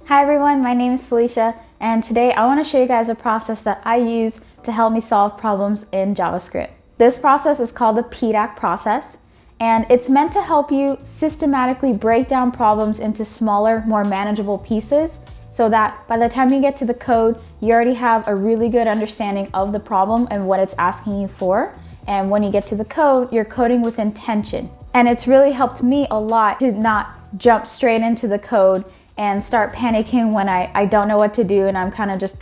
Hi everyone, my name is Felicia, and today I want to show you guys a process that I use to help me solve problems in JavaScript. This process is called the PEDAC process, and it's meant to help you systematically break down problems into smaller, more manageable pieces so that by the time you get to the code, you already have a really good understanding of the problem and what it's asking you for. And when you get to the code, you're coding with intention. And it's really helped me a lot to not jump straight into the code and start panicking when I don't know what to do and I'm kind of just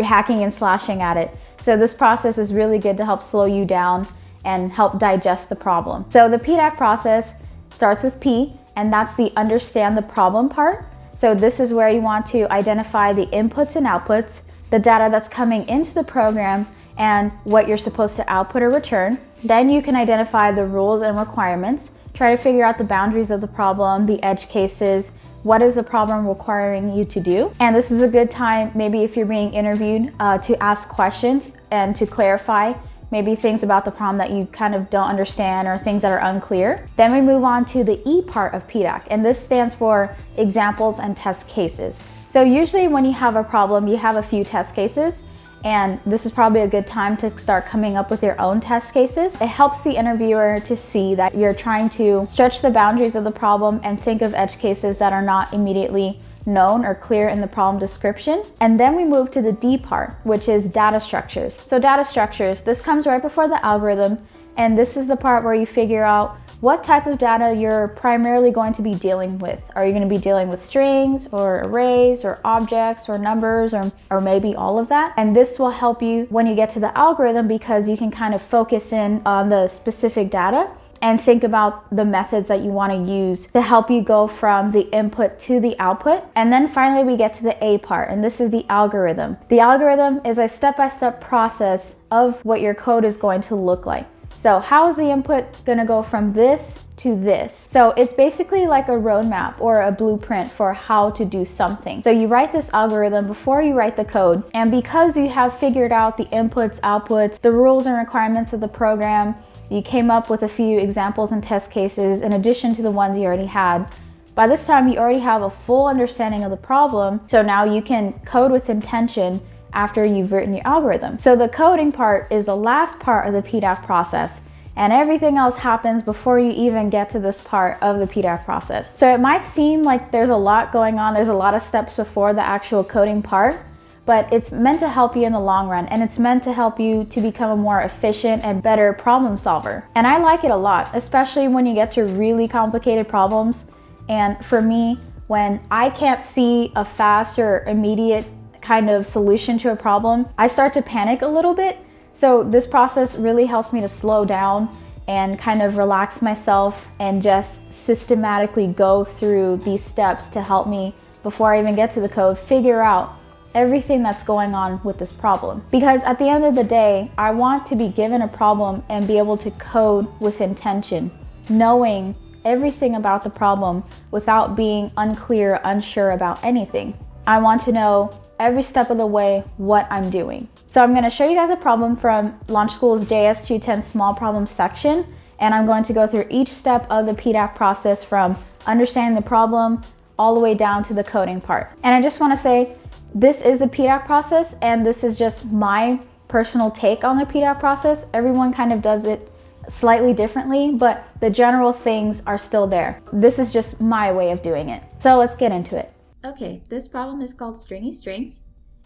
hacking and slashing at it. So this process is really good to help slow you down and help digest the problem. So the PEDAC process starts with P, and that's the understand the problem part. So this is where you want to identify the inputs and outputs, the data that's coming into the program, and what you're supposed to output or return. Then you can identify the rules and requirements, try to figure out the boundaries of the problem, the edge cases, what is the problem requiring you to do. And this is a good time, maybe if you're being interviewed, to ask questions and to clarify maybe things about the problem that you kind of don't understand or things that are unclear. Then we move on to the E part of PEDAC, and this stands for examples and test cases. So usually when you have a problem, you have a few test cases, and this is probably a good time to start coming up with your own test cases. It helps the interviewer to see that you're trying to stretch the boundaries of the problem and think of edge cases that are not immediately known or clear in the problem description. And then we move to the D part, which is data structures. So data structures, this comes right before the algorithm, and this is the part where you figure out what type of data you're primarily going to be dealing with. Are you going to be dealing with strings or arrays or objects or numbers or maybe all of that? And this will help you when you get to the algorithm because you can kind of focus in on the specific data and think about the methods that you want to use to help you go from the input to the output. And then finally we get to the A part, and this is the algorithm. The algorithm is a step-by-step process of what your code is going to look like. So how is the input gonna go from this to this? So it's basically like a roadmap or a blueprint for how to do something. So you write this algorithm before you write the code, and because you have figured out the inputs, outputs, the rules and requirements of the program, you came up with a few examples and test cases in addition to the ones you already had. By this time, you already have a full understanding of the problem, so now you can code with intention after you've written your algorithm. So the coding part is the last part of the PEDAC process, and everything else happens before you even get to this part of the PEDAC process. So it might seem like there's a lot going on, there's a lot of steps before the actual coding part, but it's meant to help you in the long run, and it's meant to help you to become a more efficient and better problem solver. And I like it a lot, especially when you get to really complicated problems. And for me, when I can't see a fast or immediate kind of solution to a problem, I start to panic a little bit. So this process really helps me to slow down and kind of relax myself and just systematically go through these steps to help me, before I even get to the code, figure out everything that's going on with this problem. Because at the end of the day, I want to be given a problem and be able to code with intention, knowing everything about the problem without being unclear, unsure about anything. I want to know every step of the way what I'm doing. So I'm going to show you guys a problem from Launch School's JS 210 small problem section, and I'm going to go through each step of the PEDAC process from understanding the problem all the way down to the coding part. And I just want to say, this is the PEDAC process, and this is just my personal take on the PEDAC process. Everyone kind of does it slightly differently, but the general things are still there. This is just my way of doing it. So let's get into it. Okay, this problem is called stringy strings,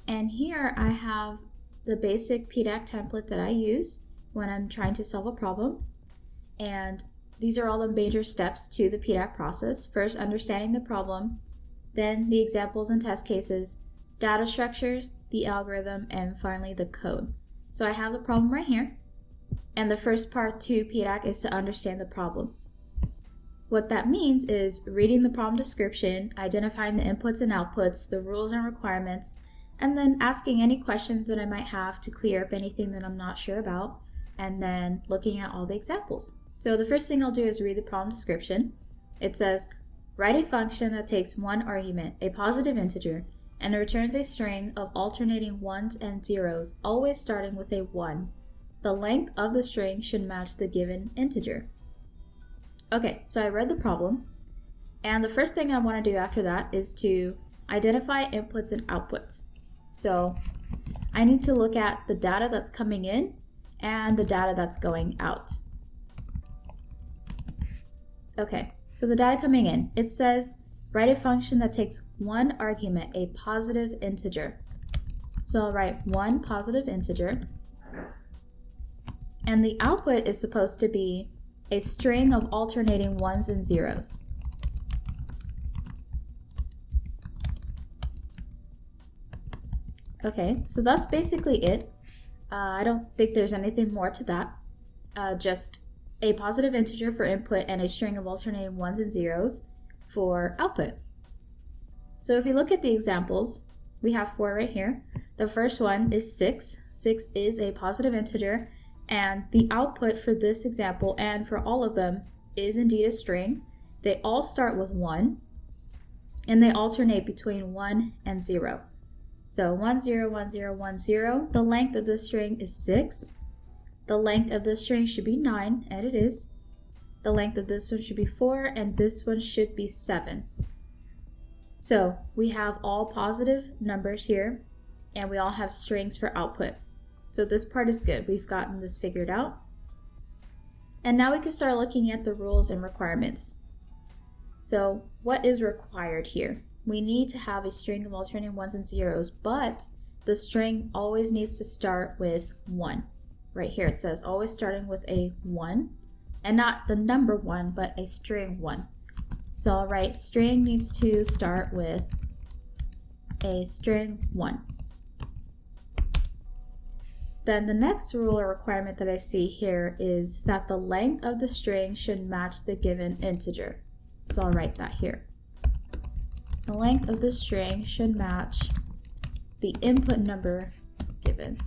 and here I have the basic PEDAC template that I use when I'm trying to solve a problem. And these are all the major steps to the PEDAC process. First, understanding the problem, then the examples and test cases, data structures, the algorithm, and finally the code. So I have the problem right here, and the first part to PEDAC is to understand the problem. What that means is reading the problem description, identifying the inputs and outputs, the rules and requirements, and then asking any questions that I might have to clear up anything that I'm not sure about, and then looking at all the examples. So the first thing I'll do is read the problem description. It says, write a function that takes one argument, a positive integer, and it returns a string of alternating ones and zeros, always starting with a 1. The length of the string should match the given integer. Okay, so I read the problem, and the first thing I want to do after that is to identify inputs and outputs. So I need to look at the data that's coming in and the data that's going out. Okay, so the data coming in, it says write a function that takes one argument, a positive integer. So I'll write one positive integer. And the output is supposed to be a string of alternating ones and zeros. Okay, so that's basically it. I don't think there's anything more to that. Just a positive integer for input and a string of alternating ones and zeros for output. So if you look at the examples, we have 4 right here. The first one is 6. 6 is a positive integer, and the output for this example and for all of them is indeed a string. They all start with 1, and they alternate between 1 and 0. So 1, 0, 1, 0, 1, 0. The length of this string is 6. The length of this string should be 9, and it is. The length of this one should be 4, and this one should be 7. So we have all positive numbers here, and we all have strings for output. So this part is good. We've gotten this figured out. And now we can start looking at the rules and requirements. So what is required here? We need to have a string of alternating ones and zeros, but the string always needs to start with 1. Right here it says always starting with a 1, and not the number 1, but a string 1. So I'll write string needs to start with a string 1. Then the next rule or requirement that I see here is that the length of the string should match the given integer. So I'll write that here. The length of the string should match the input number given.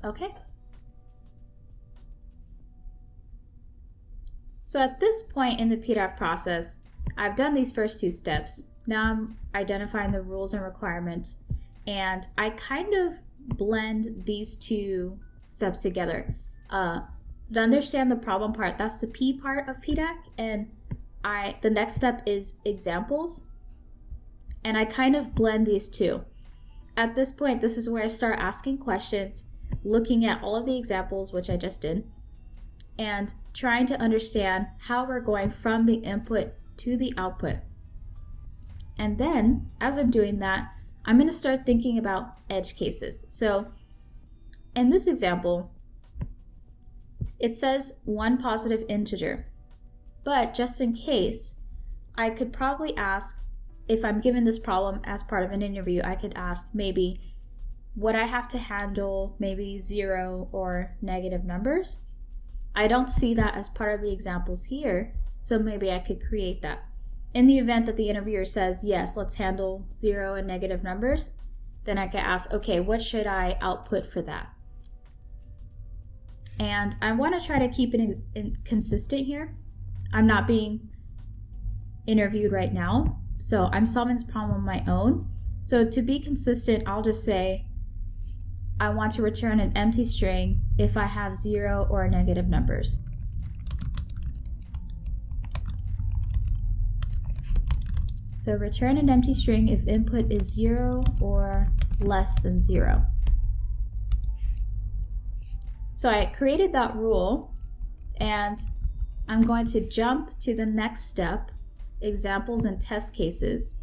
Okay. So at this point in the PEDAC process, I've done these first 2 steps. Now I'm identifying the rules and requirements, and I kind of blend these 2 steps together. To understand the problem part, that's the P part of PEDAC, and the next step is examples, and I kind of blend these 2. At this point, this is where I start asking questions, looking at all of the examples, which I just did, and trying to understand how we're going from the input to the output. And then, as I'm doing that, I'm going to start thinking about edge cases. So, in this example, it says one positive integer, but just in case, I could probably ask, if I'm given this problem as part of an interview, I could ask maybe, would I have to handle maybe 0 or negative numbers? I don't see that as part of the examples here, so maybe I could create that. In the event that the interviewer says, yes, let's handle 0 and negative numbers, then I can ask, okay, what should I output for that? And I want to try to keep it consistent here. I'm not being interviewed right now, so I'm solving this problem on my own. So to be consistent, I'll just say, I want to return an empty string if I have 0 or negative numbers. So return an empty string if input is 0 or less than 0. So I created that rule, and I'm going to jump to the next step, examples and test cases.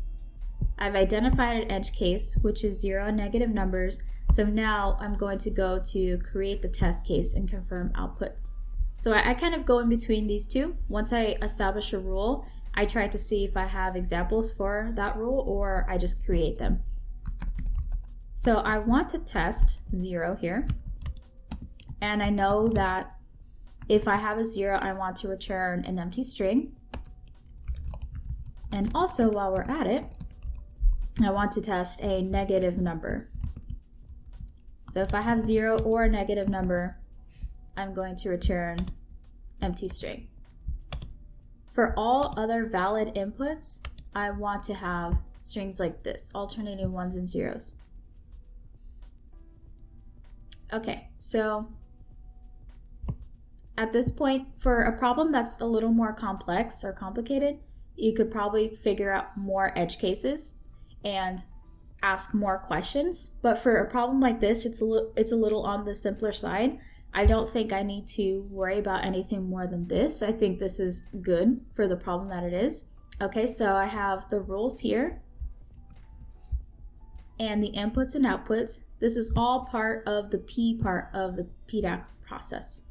I've identified an edge case, which is 0 and negative numbers. So now I'm going to go to create the test case and confirm outputs. So I kind of go in between these 2. Once I establish a rule, I try to see if I have examples for that rule or I just create them. So I want to test 0 here. And I know that if I have a 0, I want to return an empty string. And also, while we're at it, I want to test a negative number. So if I have 0 or a negative number, I'm going to return empty string. For all other valid inputs, I want to have strings like this, alternating ones and zeros. Okay, so at this point, for a problem that's a little more complex or complicated, you could probably figure out more edge cases and ask more questions. But for a problem like this, it's a little on the simpler side. I don't think I need to worry about anything more than this. I think this is good for the problem that it is. Okay, so I have the rules here and the inputs and outputs. This is all part of the P part of the PEDAC process.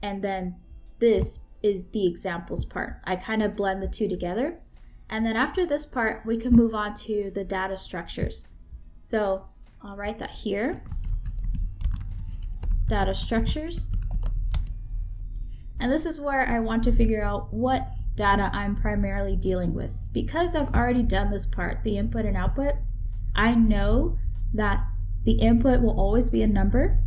And then this is the examples part. I kind of blend the two together. And then after this part, we can move on to the data structures. So I'll write that here. Data structures. And this is where I want to figure out what data I'm primarily dealing with. Because I've already done this part, the input and output, I know that the input will always be a number.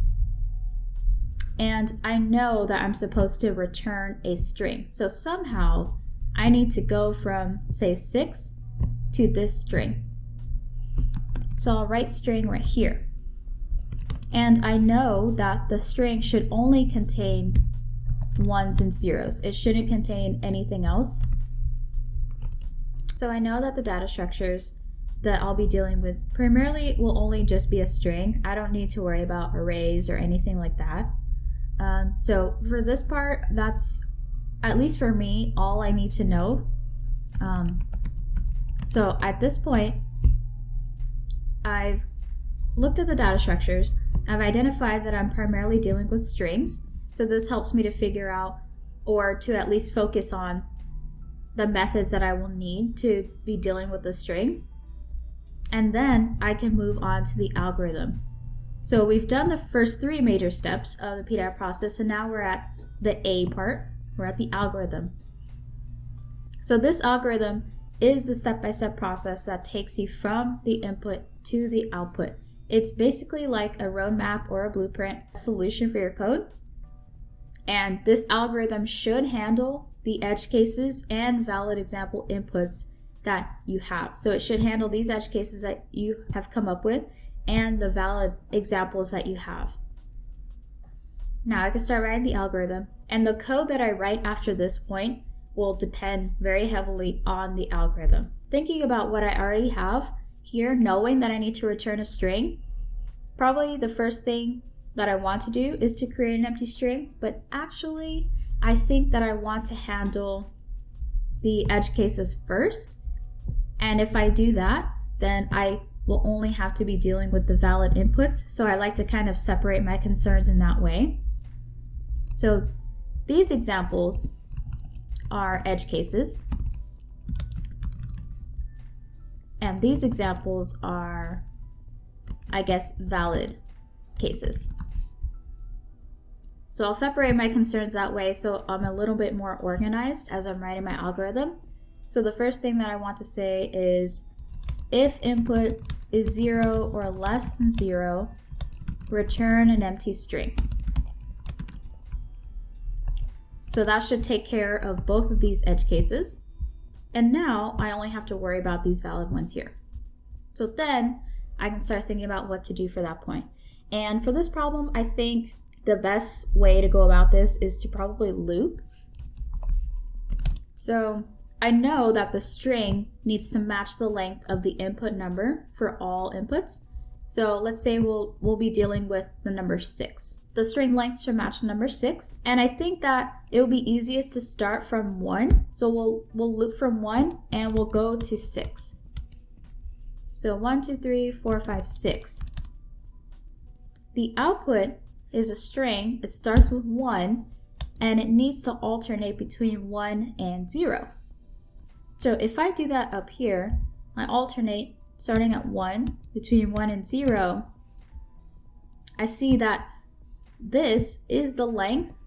And I know that I'm supposed to return a string. So somehow I need to go from, say, 6 to this string. So I'll write string right here. And I know that the string should only contain ones and zeros. It shouldn't contain anything else. So I know that the data structures that I'll be dealing with primarily will only just be a string. I don't need to worry about arrays or anything like that. So for this part, that's, at least for me, all I need to know. So at this point, I've looked at the data structures. I've identified that I'm primarily dealing with strings. So this helps me to figure out, or to at least focus on, the methods that I will need to be dealing with the string. And then I can move on to the algorithm. So we've done the first 3 major steps of the PEDAC process, and now we're at the A part. We're at the algorithm. So this algorithm is the step-by-step process that takes you from the input to the output. It's basically like a roadmap or a blueprint solution for your code. And this algorithm should handle the edge cases and valid example inputs that you have. So it should handle these edge cases that you have come up with and the valid examples that you have. Now I can start writing the algorithm, and the code that I write after this point will depend very heavily on the algorithm. Thinking about what I already have here, knowing that I need to return a string, probably the first thing that I want to do is to create an empty string, but actually I think that I want to handle the edge cases first. And if I do that, then I will only have to be dealing with the valid inputs. So I like to kind of separate my concerns in that way. So these examples are edge cases. And these examples are, I guess, valid cases. So I'll separate my concerns that way so I'm a little bit more organized as I'm writing my algorithm. So the first thing that I want to say is, if input is 0 or less than 0, return an empty string. So that should take care of both of these edge cases. And now I only have to worry about these valid ones here. So then I can start thinking about what to do for that point. And for this problem, I think the best way to go about this is to probably loop. So I know that the string needs to match the length of the input number for all inputs. So let's say we'll be dealing with the number 6. The string length should match the number 6. And I think that it will be easiest to start from 1. So we'll loop from 1 and we'll go to 6. So 1, 2, 3, 4, 5, 6. The output is a string. It starts with 1 and it needs to alternate between 1 and 0. So if I do that up here, I alternate starting at 1 between 1 and 0. I see that this is the length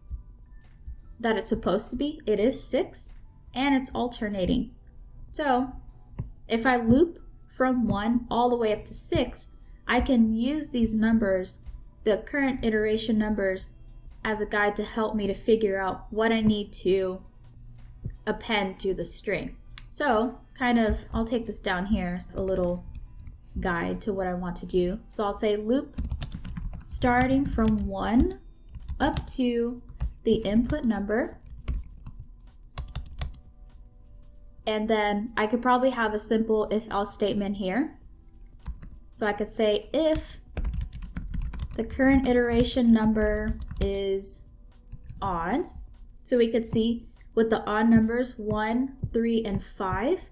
that it's supposed to be. It is 6 and it's alternating. So if I loop from 1 all the way up to 6, I can use these numbers, the current iteration numbers, as a guide to help me to figure out what I need to append to the string. So I'll take this down here, it's a little guide to what I want to do. So I'll say loop starting from 1 up to the input number, And then I could probably have a simple if-else statement here. So I could say if the current iteration number is odd. So we could see with the odd numbers 1, 3, and 5,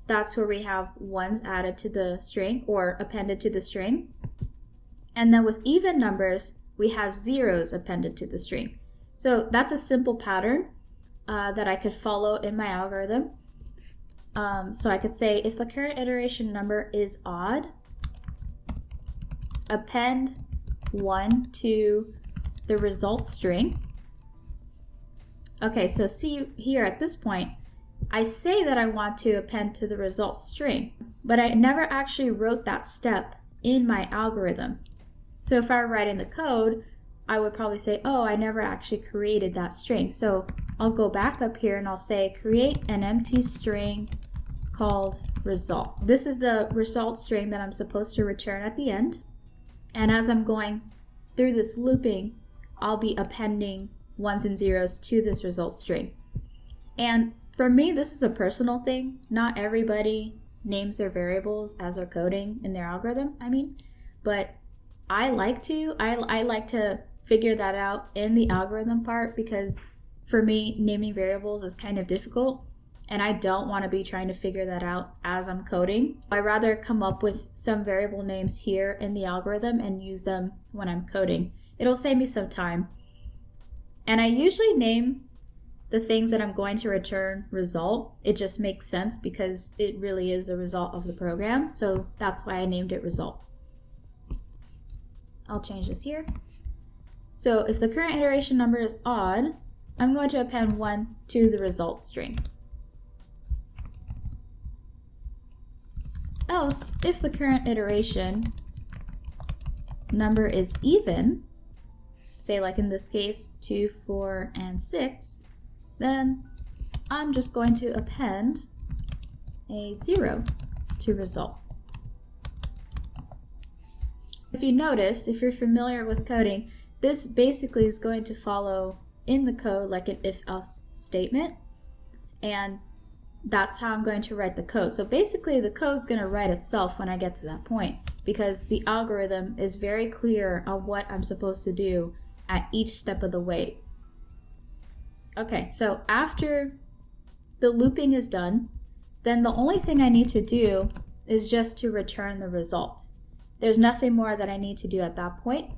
that's where we have ones added to the string or appended to the string. And then with even numbers, we have zeros appended to the string. So that's a simple pattern that I could follow in my algorithm. So I could say if the current iteration number is odd, append 1 to the result string. Okay, so see here at this point, I say that I want to append to the result string, but I never actually wrote that step in my algorithm. So if I were writing the code, I would probably say, oh, I never actually created that string. So I'll go back up here and I'll say create an empty string called result. This is the result string that I'm supposed to return at the end. And as I'm going through this looping, I'll be appending ones and zeros to this result string. And for me, this is a personal thing. Not everybody names their variables as they're coding in their algorithm, but I like to figure that out in the algorithm part, because for me, naming variables is kind of difficult, and I don't want to be trying to figure that out as I'm coding. I'd rather come up with some variable names here in the algorithm and use them when I'm coding. It'll save me some time. And I usually name the things that I'm going to return result. It just makes sense because it really is the result of the program. So that's why I named it result. I'll change this here. So if the current iteration number is odd, I'm going to append 1 to the result string. Else, if the current iteration number is even, say like in this case 2, 4, and 6, then I'm just going to append a 0 to result. If you notice, if you're familiar with coding, this basically is going to follow in the code like an if-else statement, and that's how I'm going to write the code. So basically the code's going to write itself when I get to that point, because the algorithm is very clear on what I'm supposed to do at each step of the way. Okay, so after the looping is done, then the only thing I need to do is just to return the result. There's nothing more that I need to do at that point.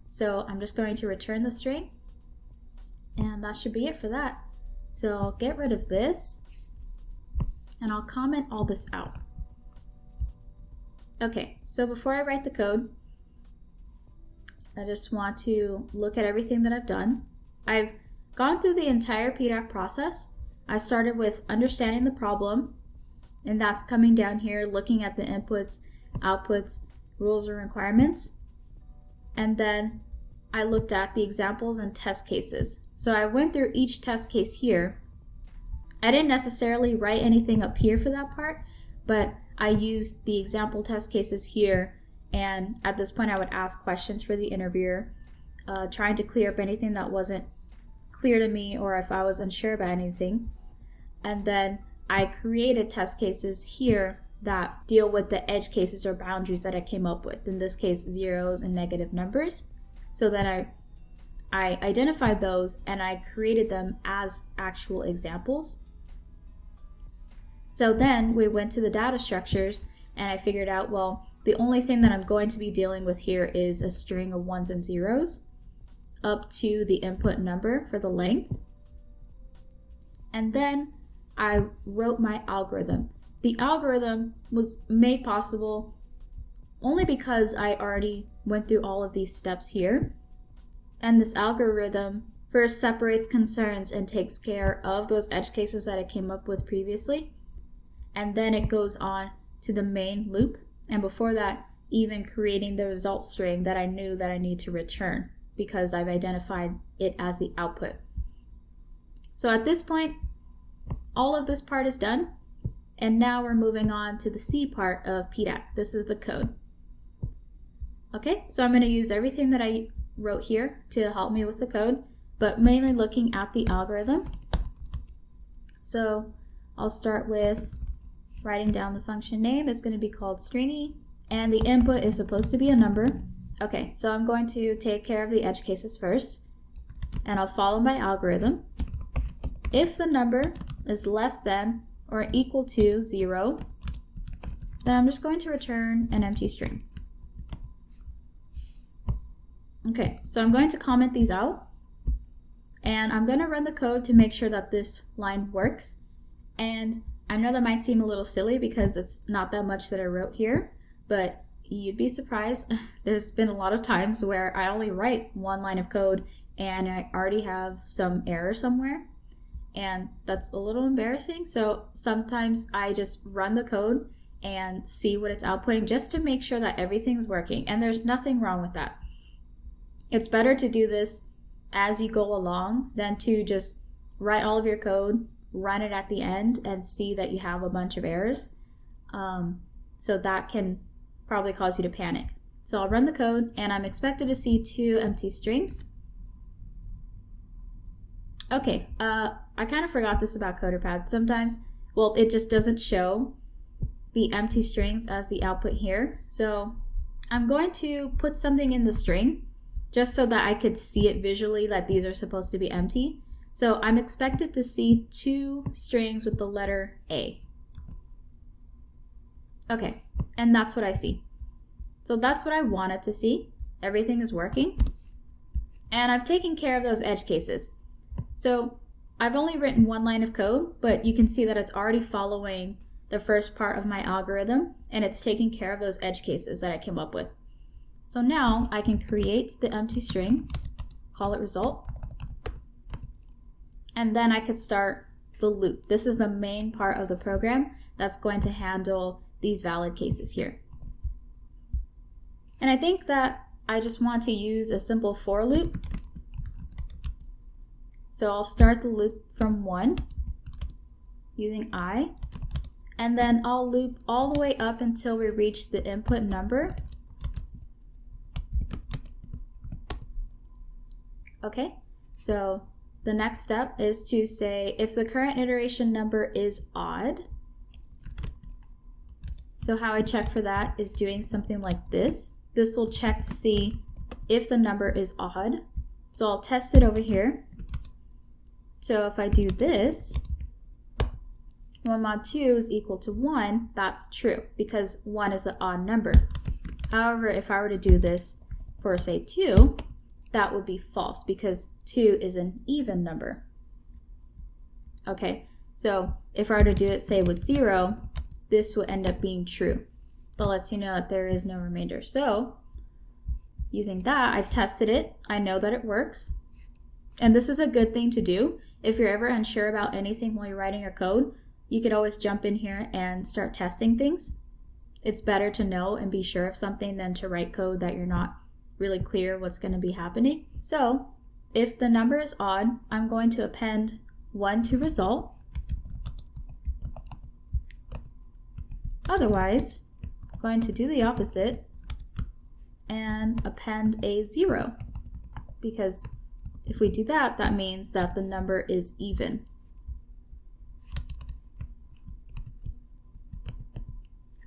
So I'm just going to return the string, and that should be it for that. So I'll get rid of this, and I'll comment all this out. Okay, so before I write the code, I just want to look at everything that I've done. I've gone through the entire PEDAC process. I started with understanding the problem, and that's coming down here, looking at the inputs, outputs, rules and requirements. And then I looked at the examples and test cases. So I went through each test case here. I didn't necessarily write anything up here for that part, but I used the example test cases here, and at this point I would ask questions for the interviewer, trying to clear up anything that wasn't clear to me or if I was unsure about anything. And then I created test cases here that deal with the edge cases or boundaries that I came up with, in this case zeros and negative numbers. So then I identified those and I created them as actual examples. So then we went to the data structures and I figured out, well, the only thing that I'm going to be dealing with here is a string of ones and zeros up to the input number for the length. And then I wrote my algorithm. The algorithm was made possible only because I already went through all of these steps here. And this algorithm first separates concerns and takes care of those edge cases that I came up with previously. And then it goes on to the main loop. And before that, even creating the result string that I knew that I need to return because I've identified it as the output. So at this point, all of this part is done. And now we're moving on to the C part of PEDAC. This is the code. Okay, so I'm going to use everything that I wrote here to help me with the code, but mainly looking at the algorithm. So I'll start with writing down the function name. It's going to be called stringy, and the input is supposed to be a number. Okay, so I'm going to take care of the edge cases first, and I'll follow my algorithm. If the number is less than or equal to 0, then I'm just going to return an empty string. Okay, so I'm going to comment these out, and I'm going to run the code to make sure that this line works. And I know that might seem a little silly because it's not that much that I wrote here, but you'd be surprised. There's been a lot of times where I only write one line of code and I already have some error somewhere, and that's a little embarrassing. So sometimes I just run the code and see what it's outputting just to make sure that everything's working, and there's nothing wrong with that. It's better to do this as you go along than to just write all of your code, run it at the end, and see that you have a bunch of errors. So that can probably cause you to panic. So I'll run the code, and I'm expected to see 2 empty strings. Okay, I kind of forgot this about CoderPad. Sometimes, well, it just doesn't show the empty strings as the output here. So I'm going to put something in the string just so that I could see it visually that these are supposed to be empty. So I'm expected to see 2 strings with the letter A. Okay, and that's what I see. So that's what I wanted to see. Everything is working. And I've taken care of those edge cases. So I've only written one line of code, but you can see that it's already following the first part of my algorithm, and it's taking care of those edge cases that I came up with. So now I can create the empty string, call it result, and then I could start the loop. This is the main part of the program that's going to handle these valid cases here. And I think that I just want to use a simple for loop. So I'll start the loop from 1 using I, and then I'll loop all the way up until we reach the input number. Okay, so the next step is to say if the current iteration number is odd. So how I check for that is doing something like this. This will check to see if the number is odd. So I'll test it over here. So if I do this, 1 mod 2 is equal to 1, that's true because 1 is an odd number. However, if I were to do this for say 2, that would be false because 2 is an even number. Okay, so if I were to do it say with 0, this would end up being true. That lets you know that there is no remainder. So using that, I've tested it. I know that it works. And this is a good thing to do. If you're ever unsure about anything while you're writing your code, you could always jump in here and start testing things. It's better to know and be sure of something than to write code that you're not really clear what's going to be happening. So if the number is odd, I'm going to append 1 to result. Otherwise, I'm going to do the opposite and append a 0, because if we do that, that means that the number is even.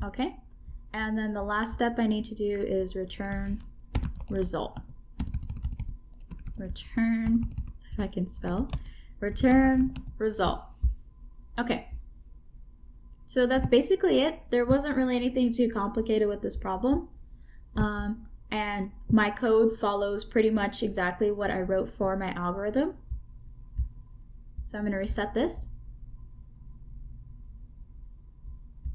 Okay, and then the last step I need to do is return result. Return, if I can spell, return result. Okay, so that's basically it. There wasn't really anything too complicated with this problem. And my code follows pretty much exactly what I wrote for my algorithm. So I'm going to reset this.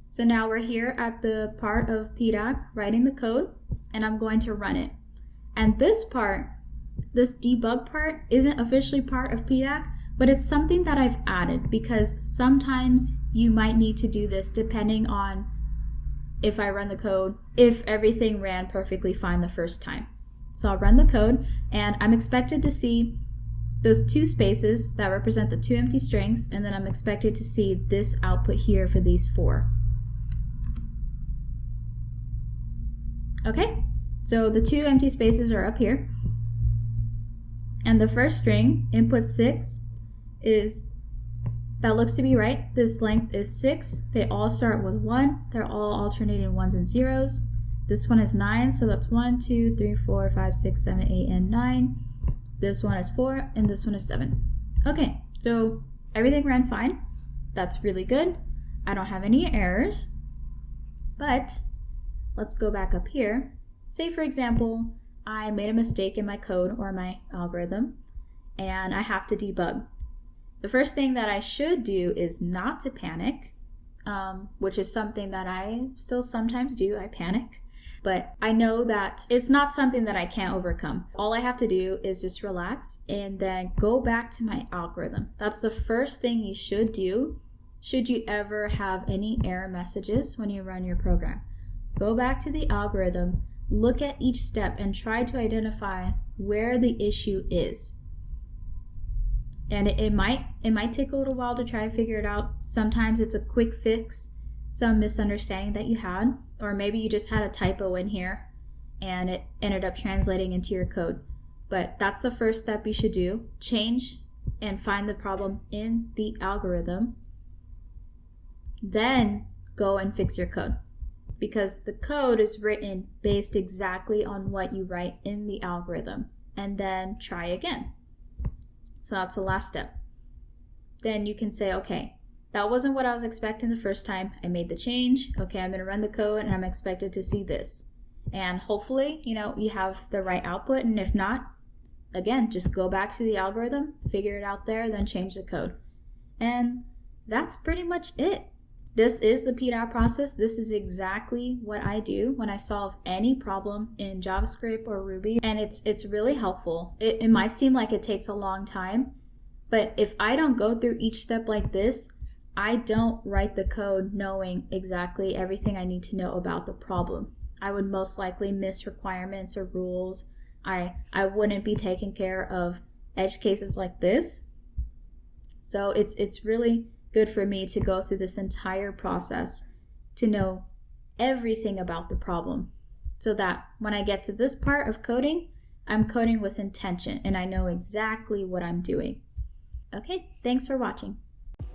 So now we're here at the part of PEDAC writing the code, and I'm going to run it. And this part, this debug part, isn't officially part of PEDAC, but it's something that I've added because sometimes you might need to do this depending on if I run the code, if everything ran perfectly fine the first time. So I'll run the code, and I'm expected to see those 2 spaces that represent the 2 empty strings, and then I'm expected to see this output here for these 4. Okay, so the 2 empty spaces are up here. And the first string, input 6, is that looks to be right. This length is 6. They all start with 1. They're all alternating 1s and 0s. This one is 9, so that's 1, 2, 3, 4, 5, 6, 7, 8, and 9. This one is 4, and this one is 7. Okay, so everything ran fine. That's really good. I don't have any errors. But let's go back up here. Say, for example, I made a mistake in my code or my algorithm, and I have to debug. The first thing that I should do is not to panic, which is something that I still sometimes do. I panic. But I know that it's not something that I can't overcome. All I have to do is just relax and then go back to my algorithm. That's the first thing you should do should you ever have any error messages when you run your program. Go back to the algorithm, look at each step, and try to identify where the issue is. And it might take a little while to try to figure it out. Sometimes it's a quick fix, some misunderstanding that you had, or maybe you just had a typo in here and it ended up translating into your code. But that's the first step you should do. Change and find the problem in the algorithm. Then go and fix your code, because the code is written based exactly on what you write in the algorithm. And then try again. So that's the last step. Then you can say, okay, that wasn't what I was expecting the first time. I made the change. Okay, I'm going to run the code and I'm expected to see this. And hopefully, you have the right output. And if not, again, just go back to the algorithm, figure it out there, then change the code. And that's pretty much it. This is the PEDAC process. This is exactly what I do when I solve any problem in JavaScript or Ruby. And it's really helpful. It might seem like it takes a long time, but if I don't go through each step like this, I don't write the code knowing exactly everything I need to know about the problem. I would most likely miss requirements or rules. I wouldn't be taking care of edge cases like this. So it's really good for me to go through this entire process to know everything about the problem, so that when I get to this part of coding, I'm coding with intention and I know exactly what I'm doing. Okay, thanks for watching.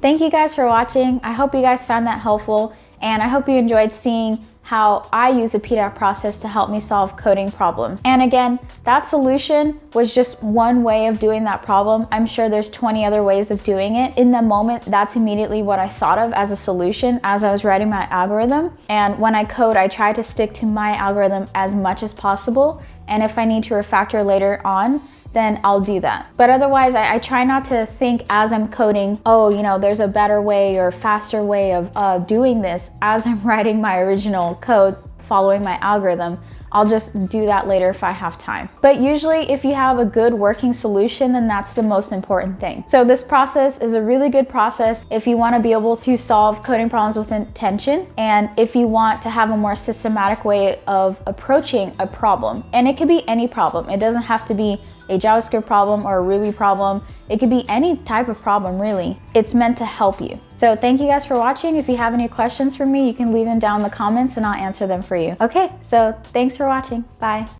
Thank you guys for watching. I hope you guys found that helpful, and I hope you enjoyed seeing how I use the PEDAC process to help me solve coding problems. And again, that solution was just one way of doing that problem. I'm sure there's 20 other ways of doing it. In the moment, that's immediately what I thought of as a solution as I was writing my algorithm. And when I code, I try to stick to my algorithm as much as possible. And if I need to refactor later on, then I'll do that. But otherwise, I try not to think as I'm coding, oh, there's a better way or faster way of doing this as I'm writing my original code, following my algorithm. I'll just do that later if I have time. But usually if you have a good working solution, then that's the most important thing. So this process is a really good process if you want to be able to solve coding problems with intention, and if you want to have a more systematic way of approaching a problem. And it could be any problem. It doesn't have to be a JavaScript problem or a Ruby problem. It could be any type of problem, really. It's meant to help you. So thank you guys for watching. If you have any questions for me, you can leave them down in the comments and I'll answer them for you. Okay, so thanks for watching. Bye.